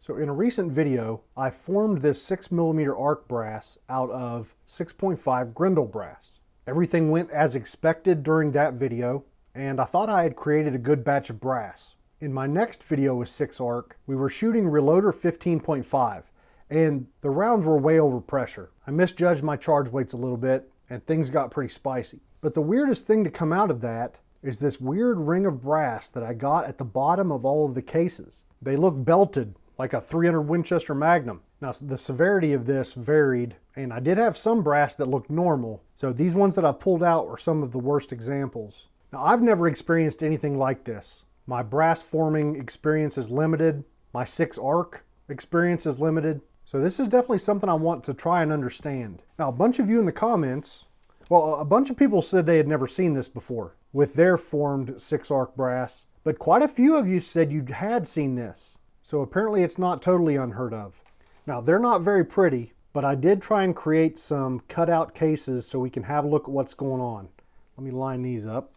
So in a recent video, I formed this 6mm arc brass out of 6.5 Grendel brass. Everything went as expected during that video, and I thought I had created a good batch of brass. In my next video with 6 arc, we were shooting reloader 15.5, and the rounds were way over pressure. I misjudged my charge weights a little bit, and things got pretty spicy. But the weirdest thing to come out of that is this weird ring of brass that I got at the bottom of all of the cases. They look belted, like a 300 Winchester Magnum. Now, the severity of this varied, and I did have some brass that looked normal, so these ones that I pulled out were some of the worst examples. Now, I've never experienced anything like this. My brass forming experience is limited. My 6 arc experience is limited. So this is definitely something I want to try and understand. Now, a bunch of you in the comments, well, a bunch of people said they had never seen this before with their formed 6 arc brass, but quite a few of you said you had seen this. So apparently it's not totally unheard of. Now, they're not very pretty, but I did try and create some cutout cases so we can have a look at what's going on. Let me line these up.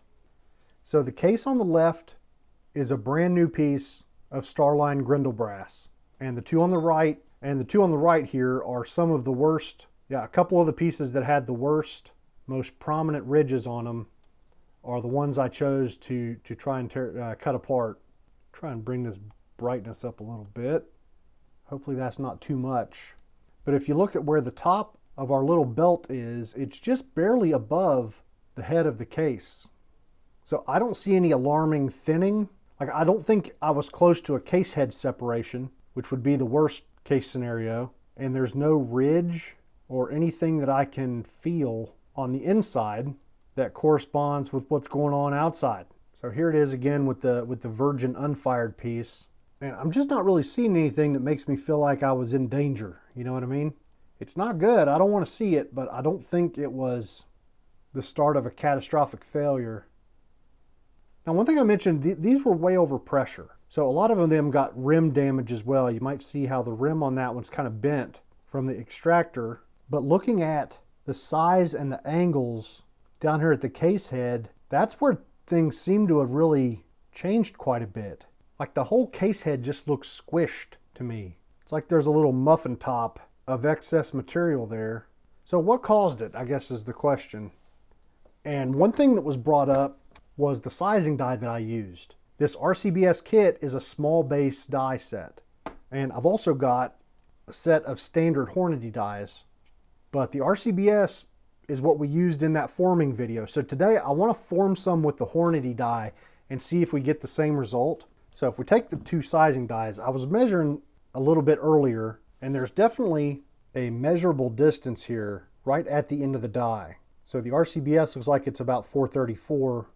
So the case on the left is a brand new piece of Starline Grendel brass. And the two on the right here are some of the worst. Yeah, a couple of the pieces that had the worst, most prominent ridges on them are the ones I chose to try and cut apart. Try and bring this brightness up a little bit. Hopefully that's not too much. But if you look at where the top of our little belt is, it's just barely above the head of the case. So I don't see any alarming thinning. Like, I don't think I was close to a case head separation, which would be the worst case scenario. And there's no ridge or anything that I can feel on the inside that corresponds with what's going on outside. So here it is again with the virgin unfired piece. And I'm just not really seeing anything that makes me feel like I was in danger. You know what I mean? It's not good. I don't want to see it, but I don't think it was the start of a catastrophic failure. Now, one thing I mentioned, these were way over pressure. So a lot of them got rim damage as well. You might see how the rim on that one's kind of bent from the extractor. But looking at the size and the angles down here at the case head, that's where things seem to have really changed quite a bit. Like, the whole case head just looks squished to me. It's like there's a little muffin top of excess material there. So what caused it, I guess, is the question. And one thing that was brought up was the sizing die that I used. This RCBS kit is a small base die set. And I've also got a set of standard Hornady dies. But the RCBS is what we used in that forming video. So today I want to form some with the Hornady die and see if we get the same result. So if we take the two sizing dies, I was measuring a little bit earlier, and there's definitely a measurable distance here right at the end of the die. So the RCBS looks like it's about 434.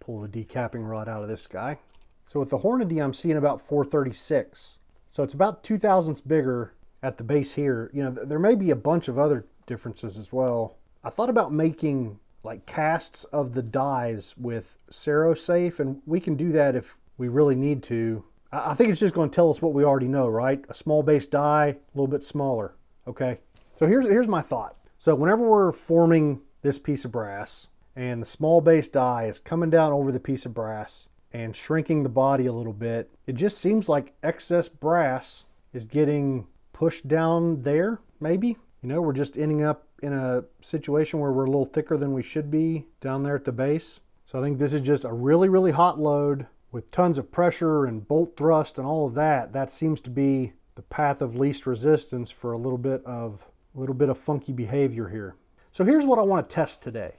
Pull the decapping rod out of this guy. So with the Hornady, I'm seeing about 436. So it's about 2 thousandths bigger at the base here. You know, there may be a bunch of other differences as well. I thought about making like casts of the dies with Cerosafe, and we can do that if we really need to. I think it's just going to tell us what we already know, right? A small base die, a little bit smaller, okay? So here's my thought. So whenever we're forming this piece of brass and the small base die is coming down over the piece of brass and shrinking the body a little bit, it just seems like excess brass is getting pushed down there, maybe. You know, we're just ending up in a situation where we're a little thicker than we should be down there at the base. So I think this is just a really, really hot load with tons of pressure and bolt thrust and all of that. That seems to be the path of least resistance for a little bit of funky behavior here. So here's what I want to test today.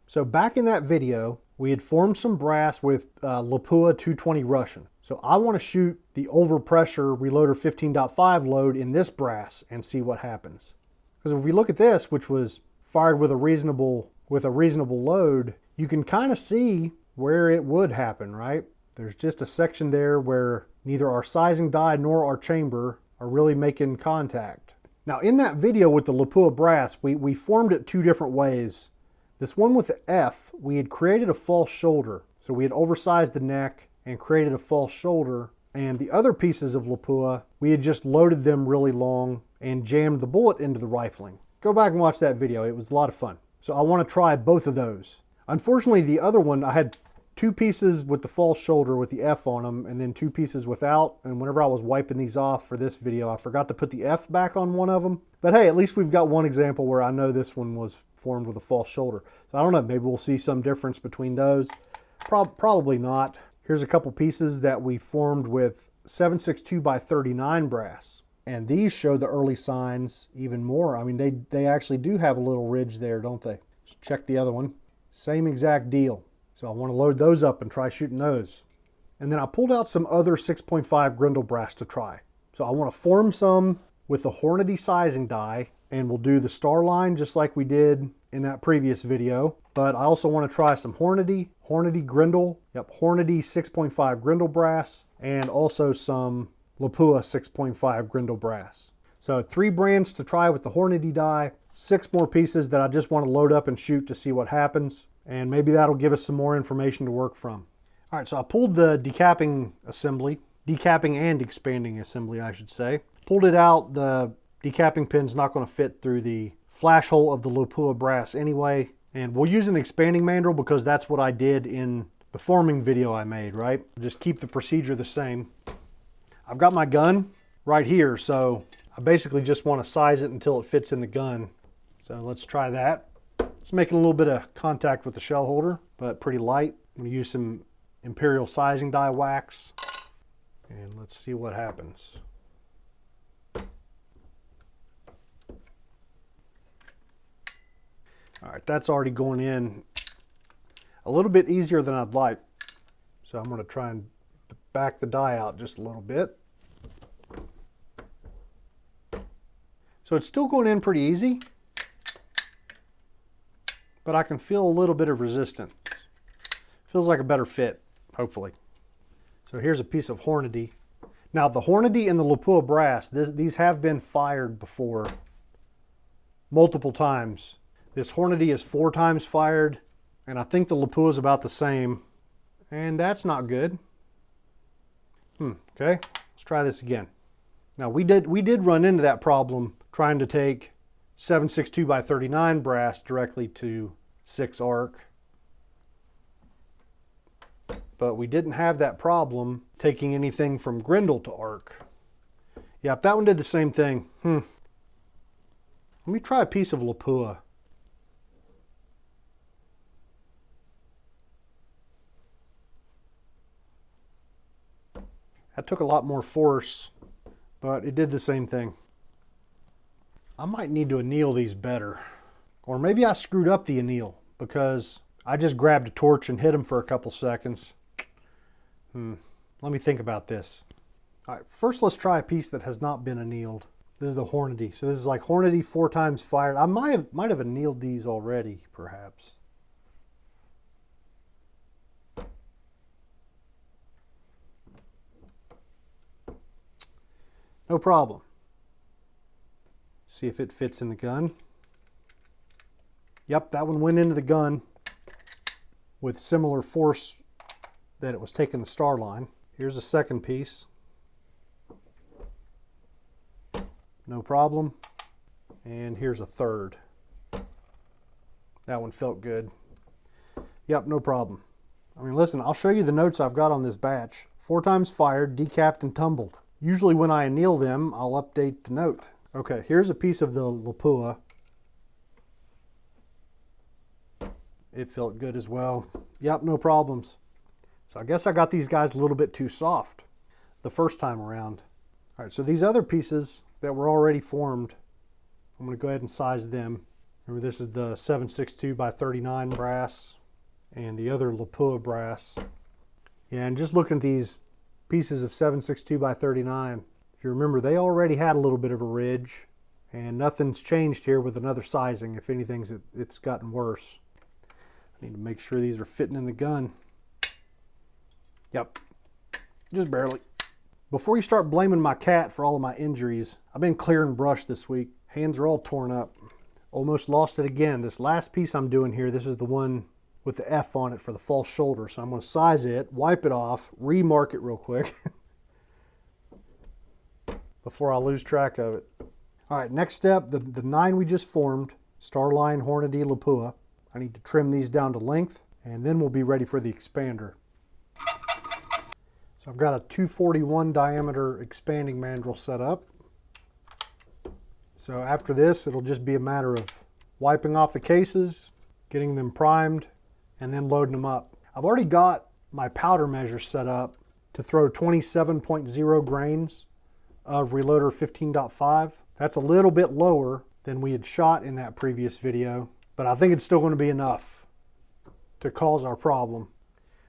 So back in that video, we had formed some brass with Lapua 220 Russian. So I want to shoot the overpressure reloader 15.5 load in this brass and see what happens. Because if we look at this, which was fired with a reasonable load, you can kind of see where it would happen, right? There's just a section there where neither our sizing die nor our chamber are really making contact. Now, in that video with the Lapua brass, we formed it 2 different ways. This one with the F, we had created a false shoulder. So we had oversized the neck and created a false shoulder. And the other pieces of Lapua, we had just loaded them really long and jammed the bullet into the rifling. Go back and watch that video. It was a lot of fun. So I want to try both of those. Unfortunately, the other one, I had 2 pieces with the false shoulder with the F on them, and then 2 pieces without. And whenever I was wiping these off for this video, I forgot to put the F back on one of them. But hey, at least we've got one example where I know this one was formed with a false shoulder. So I don't know, maybe we'll see some difference between those. Probably not. Here's a couple pieces that we formed with 762 by 39 brass. And these show the early signs even more. I mean, they actually do have a little ridge there, don't they? Let's check the other one. Same exact deal. So I want to load those up and try shooting those. And then I pulled out some other 6.5 Grendel brass to try. So I want to form some with the Hornady sizing die, and we'll do the star line just like we did in that previous video. But I also want to try some Hornady Grendel, Hornady 6.5 Grendel brass, and also some Lapua 6.5 Grendel brass. So 3 brands to try with the Hornady die, 6 more pieces that I just want to load up and shoot to see what happens. And maybe that'll give us some more information to work from. All right, so I pulled the decapping and expanding assembly, I should say. Pulled it out. The decapping pin's not going to fit through the flash hole of the Lapua brass anyway. And we'll use an expanding mandrel because that's what I did in the forming video I made, right? Just keep the procedure the same. I've got my gun right here, so I basically just want to size it until it fits in the gun. So let's try that. It's making a little bit of contact with the shell holder, but pretty light. I'm going to use some Imperial sizing die wax, and let's see what happens. All right, that's already going in a little bit easier than I'd like. So I'm going to try and back the die out just a little bit. So it's still going in pretty easy, but I can feel a little bit of resistance. Feels like a better fit, hopefully. So here's a piece of Hornady. Now the Hornady and the Lapua brass, these have been fired before, multiple times. This Hornady is 4 times fired, and I think the Lapua is about the same, and that's not good. Okay, let's try this again. Now we did run into that problem trying to take 762 by 39 brass directly to 6 arc, but we didn't have that problem taking anything from Grendel to arc. Yep, that one did the same thing. Let me try a piece of Lapua. That took a lot more force, but it did the same thing. I might need to anneal these better. Or maybe I screwed up the anneal because I just grabbed a torch and hit them for a couple seconds. Let me think about this. All right, first let's try a piece that has not been annealed. This is the Hornady. So this is like Hornady 4 times fired. I might have annealed these already, perhaps. No problem. See if it fits in the gun. Yep, that one went into the gun with similar force that it was taking the star line. Here's a second piece. No problem. And here's a third. That one felt good. Yep, no problem. I mean, listen, I'll show you the notes I've got on this batch. 4 times fired, decapped, and tumbled. Usually when I anneal them, I'll update the note. Okay, here's a piece of the Lapua. It felt good as well. Yep, no problems. So I guess I got these guys a little bit too soft the first time around. All right, so these other pieces that were already formed, I'm going to go ahead and size them. Remember, this is the 762 by 39 brass and the other Lapua brass. Yeah, and just looking at these pieces of 762 by 39, if you remember, they already had a little bit of a ridge, and nothing's changed here with another sizing. If anything, it's gotten worse. I need to make sure these are fitting in the gun. Yep, just barely. Before you start blaming my cat for all of my injuries, I've been clearing brush this week. Hands are all torn up. Almost lost it again. This last piece I'm doing here, this is the one with the F on it for the false shoulder. So I'm going to size it, wipe it off, remark it real quick before I lose track of it. All right, next step, the 9 we just formed, Starline, Hornady, Lapua. I need to trim these down to length. and then we'll be ready for the expander. So I've got a 241 diameter expanding mandrel set up. So after this, it'll just be a matter of wiping off the cases, getting them primed, and then loading them up. I've already got my powder measure set up to throw 27.0 grains of Reloader 15.5. That's a little bit lower than we had shot in that previous video, but I think it's still going to be enough to cause our problem.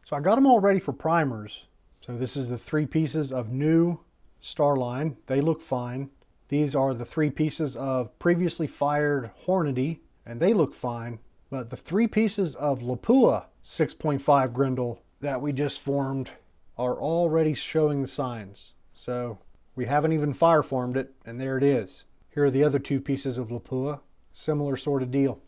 So I got them all ready for primers. So this is the 3 pieces of new Starline. They look fine. These are the 3 pieces of previously fired Hornady, and they look fine. But the 3 pieces of Lapua 6.5 Grendel that we just formed are already showing the signs. So we haven't even fire formed it, and there it is. Here are the other 2 pieces of Lapua. Similar sort of deal.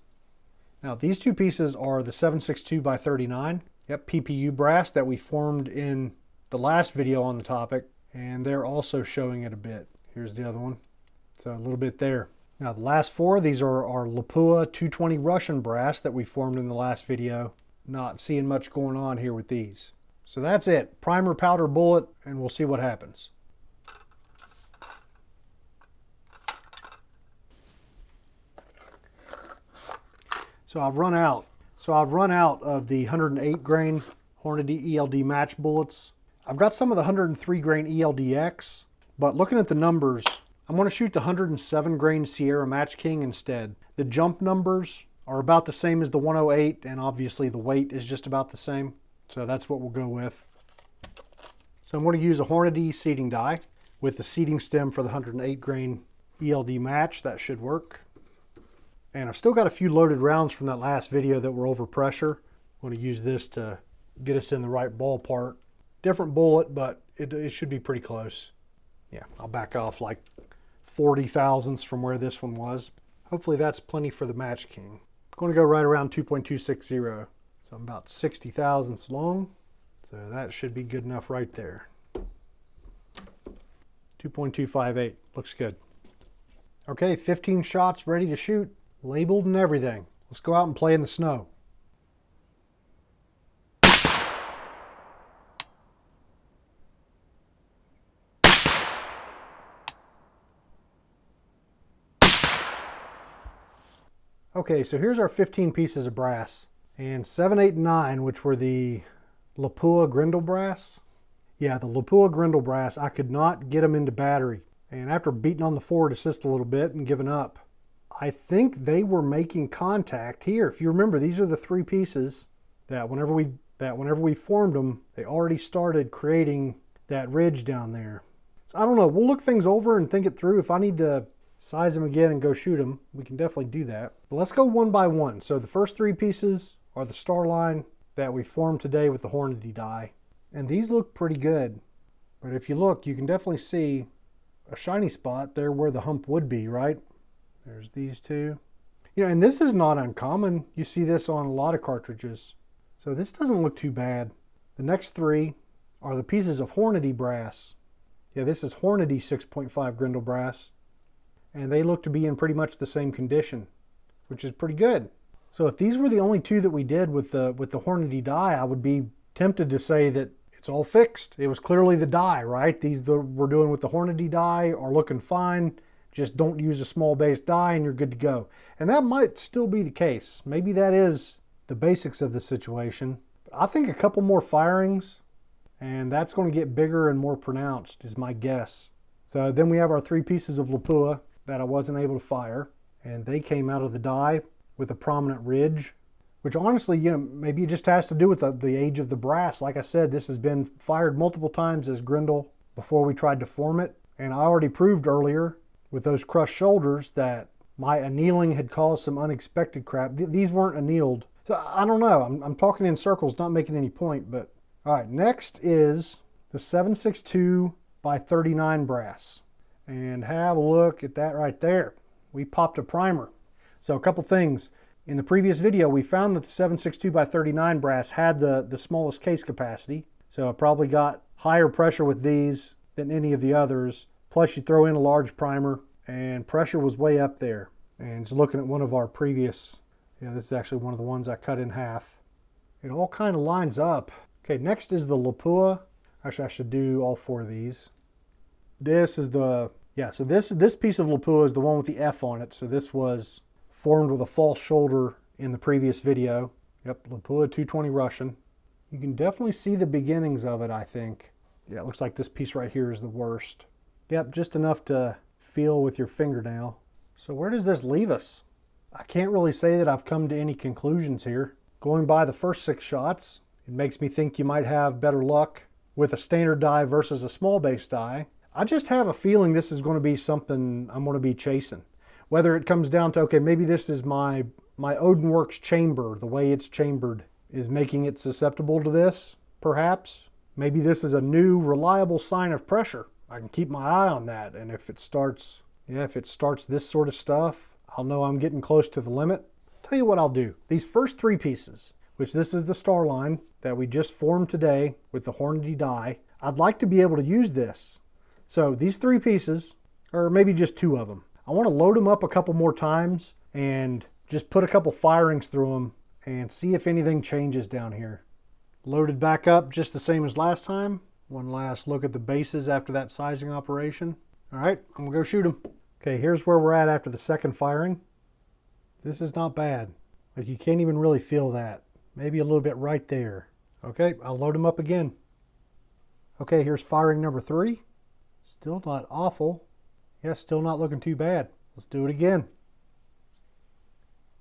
Now these 2 pieces are the 7.62 by 39. Yep, PPU brass that we formed in the last video on the topic, and they're also showing it a bit. Here's the other one. So a little bit there. Now the last 4, these are our Lapua 220 Russian brass that we formed in the last video. Not seeing much going on here with these. So that's it. Primer, powder, bullet, and we'll see what happens. So I've run out of the 108 grain Hornady ELD match bullets. I've got some of the 103 grain ELDX, but looking at the numbers, I'm going to shoot the 107 grain Sierra Match King instead. The jump numbers are about the same as the 108, and obviously the weight is just about the same. So that's what we'll go with. So I'm going to use a Hornady seating die with the seating stem for the 108 grain ELD match. That should work. And I've still got a few loaded rounds from that last video that were over pressure. I'm going to use this to get us in the right ballpark. Different bullet, but it should be pretty close. Yeah, I'll back off like 40 thousandths from where this one was. Hopefully that's plenty for the Match King. I'm going to go right around 2.260. So I'm about 60 thousandths long. So that should be good enough right there. 2.258, looks good. Okay, 15 shots ready to shoot, labeled and everything. Let's go out and play in the snow. Okay, so here's our 15 pieces of brass, and 7, 8, and 9, which were the Lapua Grendel brass. Yeah, the Lapua Grendel brass, I could not get them into battery. And after beating on the forward assist a little bit and giving up, I think they were making contact here. If you remember, these are the 3 pieces that whenever we formed them, they already started creating that ridge down there. So I don't know, we'll look things over and think it through. If I need to size them again and go shoot them, we can definitely do that. But let's go one by one. So the first 3 pieces are the Starline that we formed today with the Hornady die. And these look pretty good. But if you look, you can definitely see a shiny spot there where the hump would be, right? There's these 2. You know, and this is not uncommon. You see this on a lot of cartridges. So this doesn't look too bad. The next 3 are the pieces of Hornady brass. Yeah, this is Hornady 6.5 Grendel brass. And they look to be in pretty much the same condition, which is pretty good. So if these were the only 2 that we did with the Hornady die, I would be tempted to say that it's all fixed. It was clearly the die, right? These that we're doing with the Hornady die are looking fine. Just don't use a small base die and you're good to go. And that might still be the case. Maybe that is the basics of the situation. But I think a couple more firings and that's going to get bigger and more pronounced is my guess. So then we have our 3 pieces of Lapua that I wasn't able to fire, and they came out of the die with a prominent ridge, which honestly, you know, maybe it just has to do with the age of the brass. Like I said, this has been fired multiple times as Grendel before we tried to form it, and I already proved earlier with those crushed shoulders that my annealing had caused some unexpected crap. These weren't annealed. So I don't know, I'm talking in circles, not making any point, but all right, next is the 7.62 by 39 brass. And have a look at that right there. We popped a primer. So a couple things. In the previous video, we found that the 7.62 by 39 brass had the smallest case capacity. So I probably got higher pressure with these than any of the others. Plus you throw in a large primer and pressure was way up there. And just looking at one of our previous, this is actually one of the ones I cut in half. It all kind of lines up. Okay, next is the Lapua. Actually, I should do all 4 of these. This is the, yeah, so this piece of Lapua is the one with the F on it. So this was formed with a false shoulder in the previous video. Yep, Lapua 220 Russian. You can definitely see the beginnings of it, I think. Yeah, it looks like this piece right here is the worst. Yep, just enough to feel with your fingernail. So where does this leave us? I can't really say that I've come to any conclusions here. Going by the first 6 shots, it makes me think you might have better luck with a standard die versus a small base die. I just have a feeling this is going to be something I'm going to be chasing. Whether it comes down to, okay, maybe this is my Odinworks chamber, the way it's chambered is making it susceptible to this, perhaps. Maybe this is a new reliable sign of pressure. I can keep my eye on that, and if it starts this sort of stuff, I'll know I'm getting close to the limit. Tell you what I'll do. These first 3 pieces, which this is the star line that we just formed today with the Hornady die, I'd like to be able to use this. So these 3 pieces, or maybe just 2 of them, I want to load them up a couple more times and just put a couple firings through them and see if anything changes down here. Loaded back up just the same as last time. One last look at the bases after that sizing operation. All right, I'm gonna go shoot them. Okay, here's where we're at after the second firing. This is not bad. Like, you can't even really feel that. Maybe a little bit right there. Okay, I'll load them up again. Okay, here's firing number 3. Still not awful. Yeah, still not looking too bad. Let's do it again.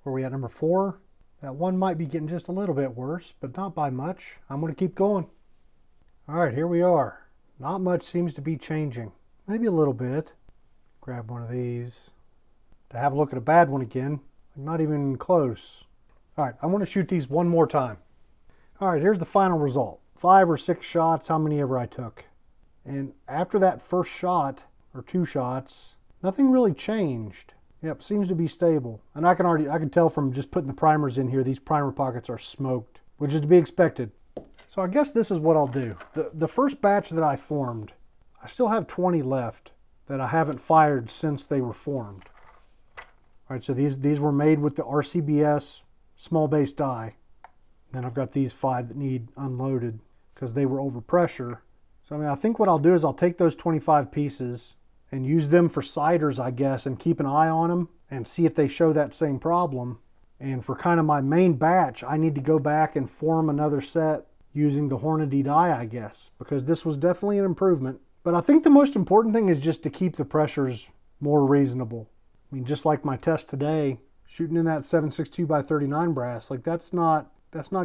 Where are we at, number 4? That one might be getting just a little bit worse, but not by much. I'm going to keep going. All right, here we are. Not much seems to be changing. Maybe a little bit. Grab one of these. To have a look at a bad one again. Not even close. All right, I want to shoot these one more time. All right, here's the final result. 5 or 6 shots, how many ever I took. And after that first shot, or 2 shots, nothing really changed. Yep, seems to be stable. And I can tell from just putting the primers in here, these primer pockets are smoked, which is to be expected. So I guess this is what I'll do. The first batch that I formed, I still have 20 left that I haven't fired since they were formed. All right, so these were made with the RCBS small base die. Then I've got these 5 that need unloaded because they were over pressure. So I mean, I think what I'll do is I'll take those 25 pieces and use them for siders, I guess, and keep an eye on them and see if they show that same problem. And for kind of my main batch, I need to go back and form another set using the Hornady die, I guess, because this was definitely an improvement. But I think the most important thing is just to keep the pressures more reasonable. I mean, just like my test today, shooting in that 7.62x39 brass, like that's not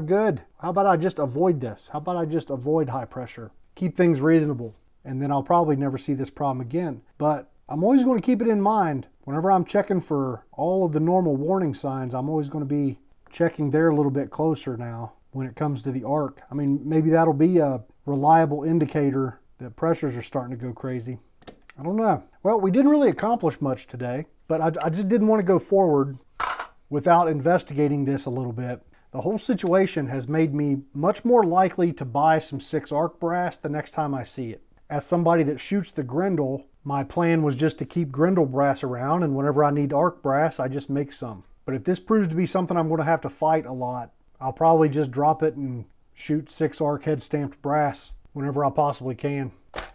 good. How about I just avoid this? How about I just avoid high pressure? Keep things reasonable, and then I'll probably never see this problem again. But I'm always going to keep it in mind. Whenever I'm checking for all of the normal warning signs, I'm always going to be checking there a little bit closer now when it comes to the arc. I mean, maybe that'll be a reliable indicator that pressures are starting to go crazy. I don't know. Well, we didn't really accomplish much today, but I just didn't want to go forward without investigating this a little bit. The whole situation has made me much more likely to buy some 6 arc brass the next time I see it. As somebody that shoots the Grendel, my plan was just to keep Grendel brass around, and whenever I need arc brass, I just make some. But if this proves to be something I'm going to have to fight a lot, I'll probably just drop it and shoot 6 arc head stamped brass whenever I possibly can.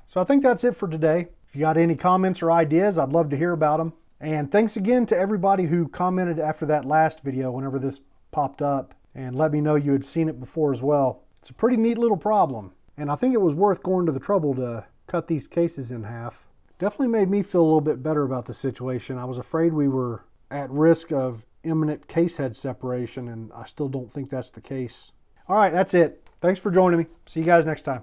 So I think that's it for today. If you got any comments or ideas, I'd love to hear about them. And thanks again to everybody who commented after that last video whenever this popped up and let me know you had seen it before as well. It's a pretty neat little problem, and I think it was worth going to the trouble to cut these cases in half. Definitely made me feel a little bit better about the situation. I was afraid we were at risk of imminent case head separation, and I still don't think that's the case. All right, that's it. Thanks for joining me. See you guys next time.